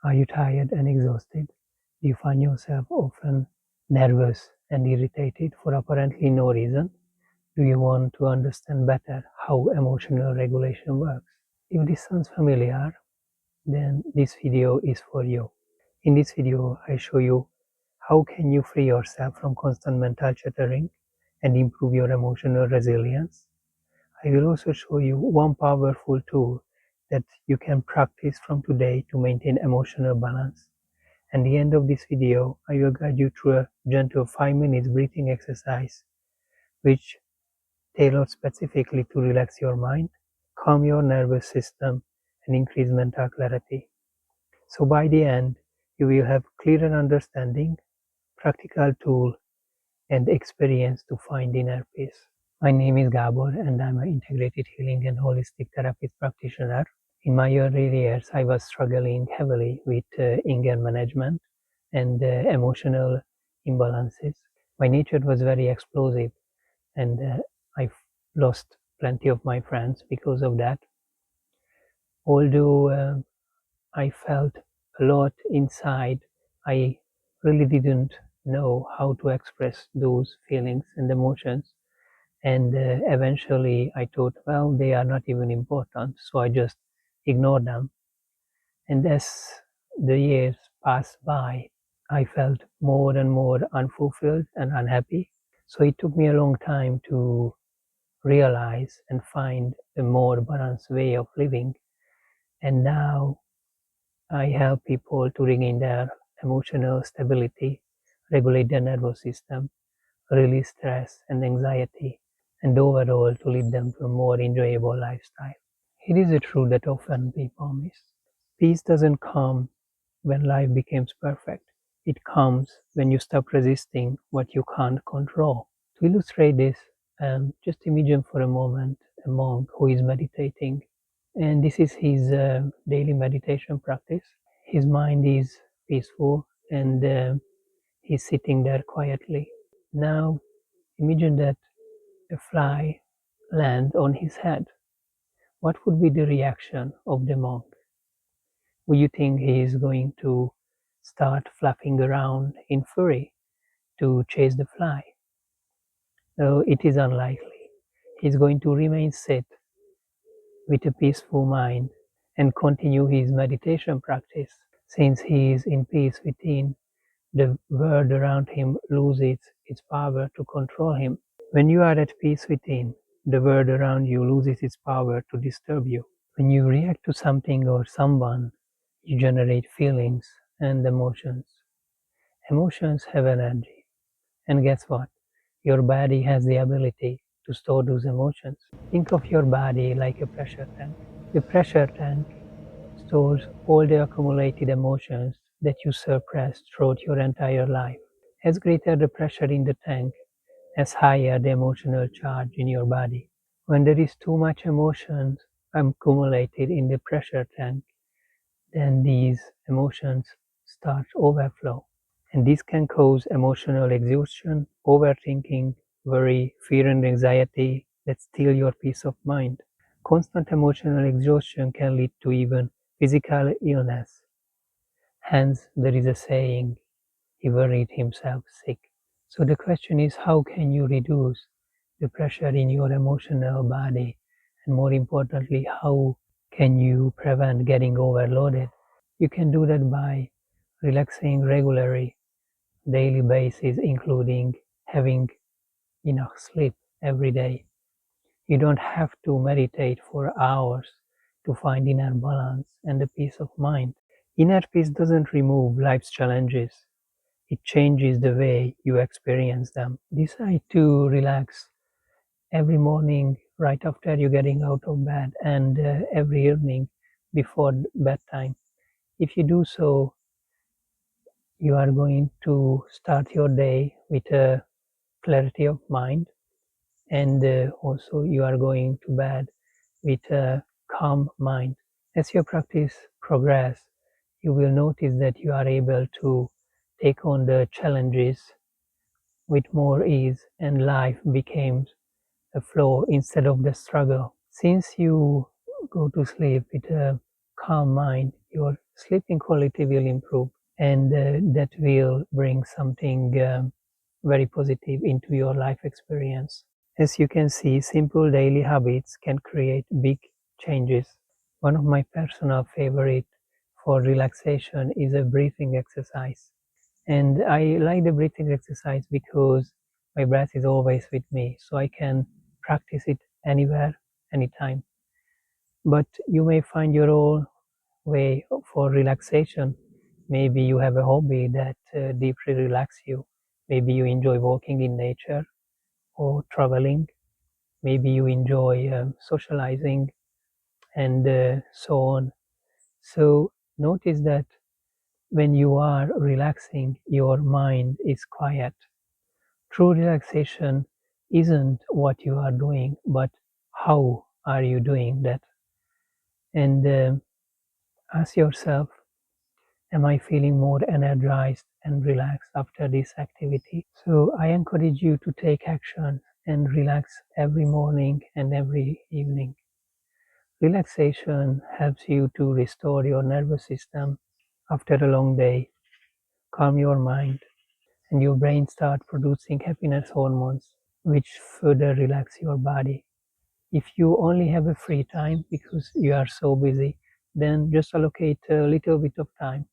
Are you tired and exhausted? Do you find yourself often nervous and irritated for apparently no reason? Do you want to understand better how emotional regulation works? If this sounds familiar, then this video is for you. In this video, I show you how can you free yourself from constant mental chattering and improve your emotional resilience. I will also show you one powerful tool that you can practice from today to maintain emotional balance. At the end of this video, I will guide you through a gentle 5 minutes breathing exercise, which tailored specifically to relax your mind, calm your nervous system, and increase mental clarity. So by the end, you will have clearer understanding, practical tool, and experience to find inner peace. My name is Gabor, and I'm an integrated healing and holistic therapist practitioner. In my early years, I was struggling heavily with anger management and emotional imbalances. My nature was very explosive, and I lost plenty of my friends because of that. Although I felt a lot inside, I really didn't know how to express those feelings and emotions. And eventually I thought, well, they are not even important, so I just ignored them. And as the years passed by, I felt more and more unfulfilled and unhappy. So it took me a long time to realize and find a more balanced way of living. And now I help people to regain their emotional stability, regulate their nervous system, release stress and anxiety, and overall to lead them to a more enjoyable lifestyle. It is a truth that often people miss. Peace doesn't come when life becomes perfect. It comes when you stop resisting what you can't control. To illustrate this, just imagine for a moment a monk who is meditating, and this is his daily meditation practice. His mind is peaceful, and he's sitting there quietly. Now, imagine that a fly lands on his head. What would be the reaction of the monk? Would you think he is going to start flapping around in fury to chase the fly? No, it is unlikely. He's going to remain sit with a peaceful mind and continue his meditation practice. Since he is in peace within, the world around him loses its power to control him. When you are at peace within, the world around you loses its power to disturb you. When you react to something or someone, you generate feelings and emotions. Emotions have energy. And guess what? Your body has the ability to store those emotions. Think of your body like a pressure tank. The pressure tank stores all the accumulated emotions that you suppressed throughout your entire life. As greater the pressure in the tank, as higher the emotional charge in your body. When there is too much emotions accumulated in the pressure tank, then these emotions start overflow. And this can cause emotional exhaustion, overthinking, worry, fear and anxiety that steal your peace of mind. Constant emotional exhaustion can lead to even physical illness. Hence, there is a saying, he worried himself sick. So the question is, how can you reduce the pressure in your emotional body? And more importantly, how can you prevent getting overloaded? You can do that by relaxing regularly, daily basis, including having enough sleep every day. You don't have to meditate for hours to find inner balance and a peace of mind. Inner peace doesn't remove life's challenges. It changes the way you experience them. Decide to relax every morning right after you're getting out of bed, and every evening before bedtime. If you do so, you are going to start your day with a clarity of mind, and also you are going to bed with a calm mind. As your practice progress, you will notice that you are able to take on the challenges with more ease, and life becomes a flow instead of the struggle. Since you go to sleep with a calm mind, your sleeping quality will improve, and that will bring something very positive into your life experience. As you can see, simple daily habits can create big changes. One of my personal favorite for relaxation is a breathing exercise. And I like the breathing exercise because my breath is always with me, so I can practice it anywhere, anytime. But you may find your own way for relaxation. Maybe you have a hobby that deeply relaxes you. Maybe you enjoy walking in nature or traveling. Maybe you enjoy socializing and so on. So notice that when you are relaxing, your mind is quiet. True relaxation isn't what you are doing, but how are you doing that? And ask yourself, am I feeling more energized and relaxed after this activity? So I encourage you to take action and relax every morning and every evening. Relaxation helps you to restore your nervous system after a long day, calm your mind, and your brain start producing happiness hormones, which further relax your body. If you only have a free time because you are so busy, then just allocate a little bit of time,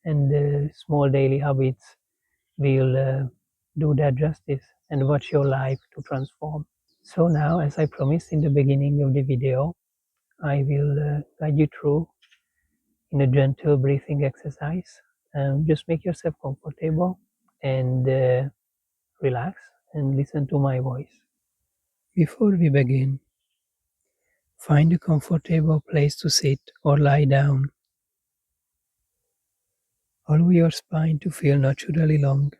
and small daily habits will do that justice and watch your life to transform. So now, as I promised in the beginning of the video, I will guide you through in a gentle breathing exercise. Just make yourself comfortable and relax and listen to my voice. Before we begin, find a comfortable place to sit or lie down. Allow your spine to feel naturally long.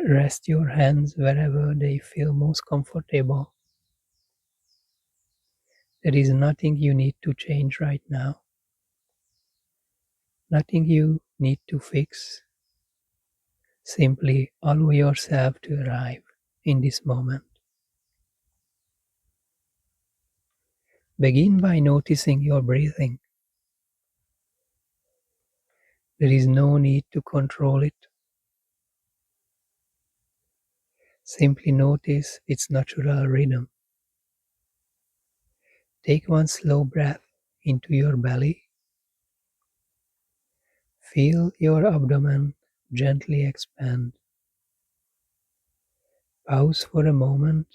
Rest your hands wherever they feel most comfortable. There is nothing you need to change right now, nothing you need to fix. Simply allow yourself to arrive in this moment. Begin by noticing your breathing. There is no need to control it. Simply notice its natural rhythm. Take one slow breath into your belly. Feel your abdomen gently expand. Pause for a moment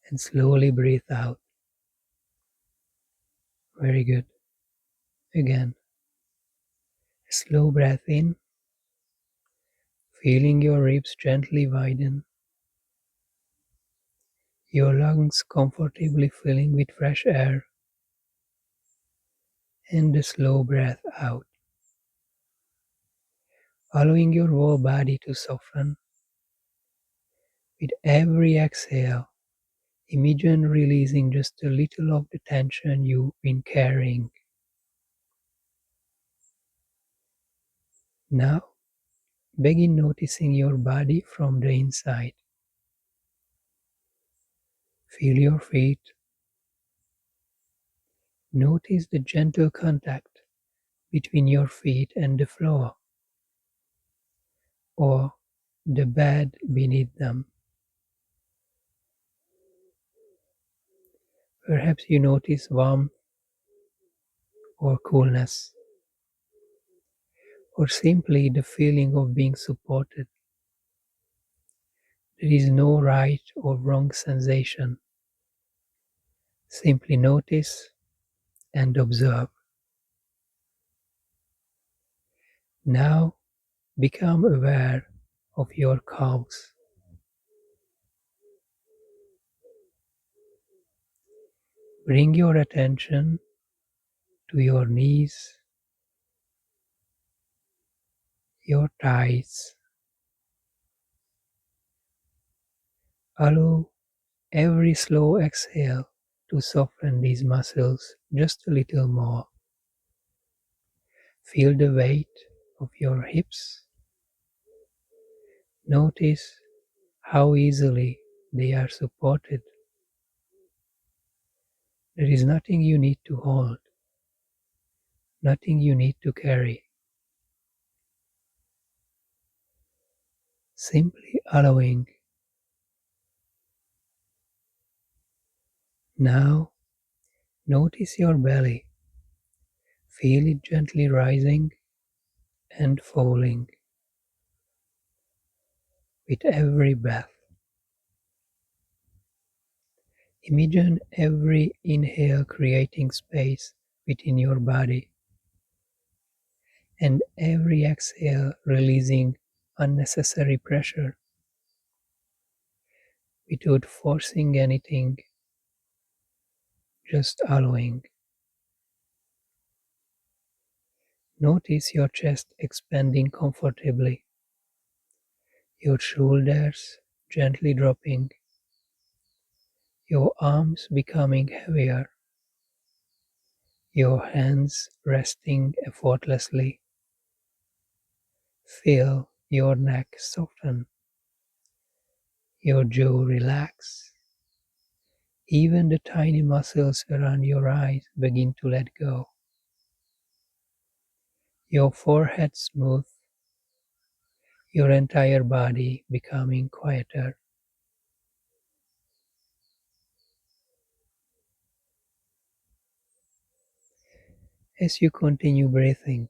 and slowly breathe out. Very good. Again, a slow breath in, feeling your ribs gently widen, your lungs comfortably filling with fresh air, and a slow breath out, allowing your whole body to soften. With every exhale, imagine releasing just a little of the tension you've been carrying. Now, begin noticing your body from the inside. Feel your feet. Notice the gentle contact between your feet and the floor, or the bed beneath them. Perhaps you notice warmth or coolness, or simply the feeling of being supported. There is no right or wrong sensation. Simply notice and observe. Now become aware of your calves. Bring your attention to your knees, your thighs. Allow every slow exhale to soften these muscles just a little more. Feel the weight of your hips. Notice how easily they are supported. There is nothing you need to hold. nothing you need to carry. Simply allowing. Now notice your belly. Feel it gently rising and falling with every breath. Imagine every inhale creating space within your body and every exhale releasing unnecessary pressure without forcing anything, just allowing. Notice your chest expanding comfortably, your shoulders gently dropping, your arms becoming heavier, your hands resting effortlessly. Feel your neck soften, your jaw relax. Even the tiny muscles around your eyes begin to let go. Your forehead smooth, your entire body becoming quieter. As you continue breathing,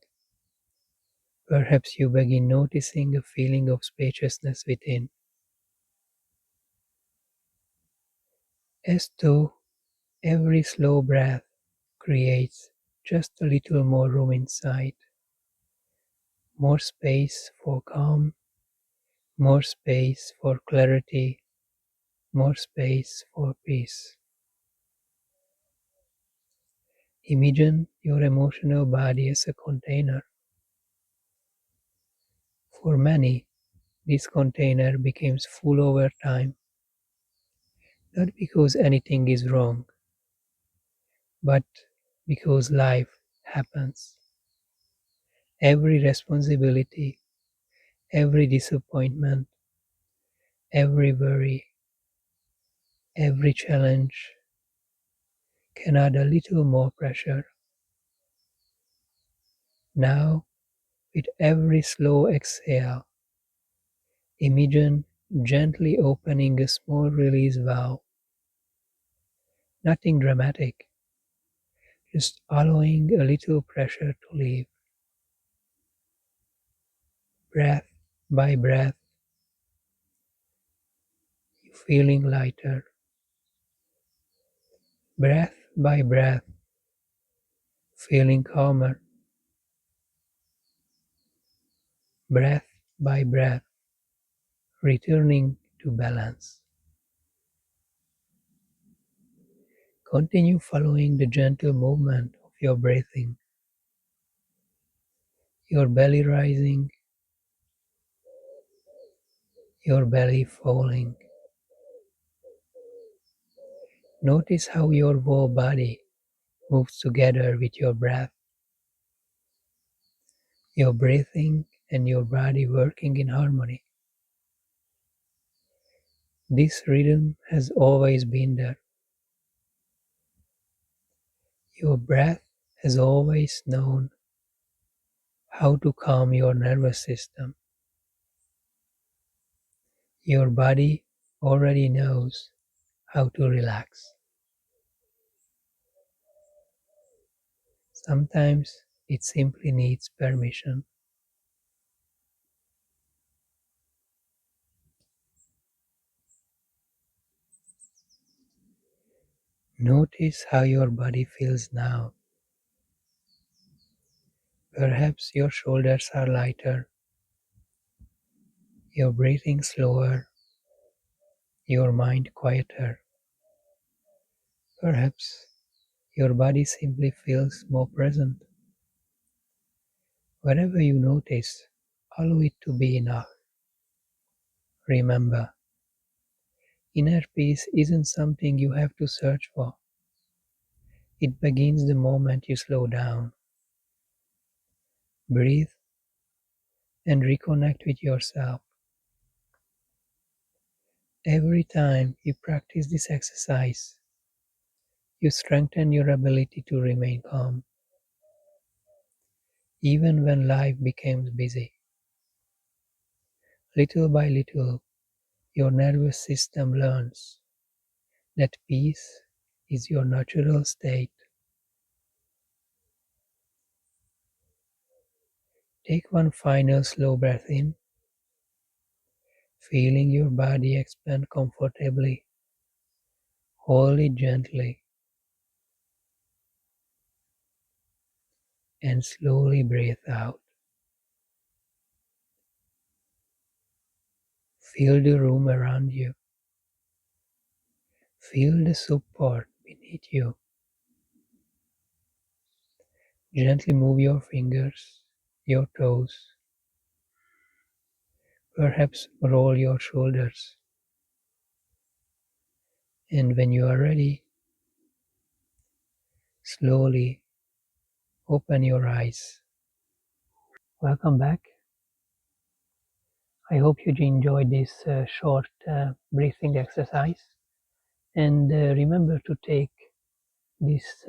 perhaps you begin noticing a feeling of spaciousness within, as though every slow breath creates just a little more room inside, more space for calm, more space for clarity, more space for peace. Imagine your emotional body as a container. For many, this container becomes full over time, not because anything is wrong, but because life happens. Every responsibility, every disappointment, every worry, every challenge can add a little more pressure. Now, with every slow exhale, imagine gently opening a small release valve. Nothing dramatic, just allowing a little pressure to leave. Breath by breath, you feeling lighter. Breath by breath, feeling calmer. Breath by breath, returning to balance. Continue following the gentle movement of your breathing, your belly rising, your belly falling. Notice how your whole body moves together with your breath, your breathing and your body working in harmony. This rhythm has always been there. Your breath has always known how to calm your nervous system. Your body already knows how to relax. Sometimes it simply needs permission. Notice how your body feels now. Perhaps your shoulders are lighter, your breathing slower, your mind quieter. Perhaps your body simply feels more present. Wherever you notice, allow it to be enough. Remember, inner peace isn't something you have to search for. It begins the moment you slow down, breathe, and reconnect with yourself. Every time you practice this exercise, you strengthen your ability to remain calm. even when life becomes busy. Little by little, your nervous system learns that peace is your natural state. Take one final slow breath in, feeling your body expand comfortably. Hold it gently and slowly breathe out. Feel the room around you. Feel the support beneath you. Gently move your fingers, your toes, perhaps roll your shoulders. And when you are ready, slowly open your eyes. Welcome back. I hope you enjoyed this short breathing exercise. And remember to take this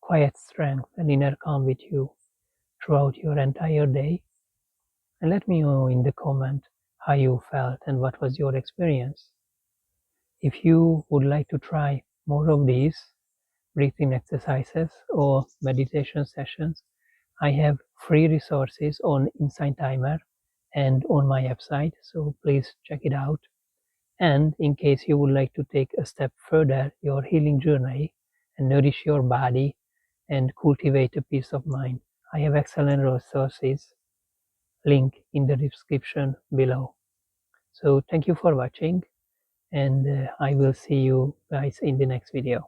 quiet strength and inner calm with you throughout your entire day. And let me know in the comment how you felt and what was your experience. If you would like to try more of these breathing exercises or meditation sessions, I have free resources on Insight Timer and on my website, so please check it out. And in case you would like to take a step further your healing journey and nourish your body and cultivate a peace of mind, I have excellent resources link in the description below. So thank you for watching, and I will see you guys in the next video.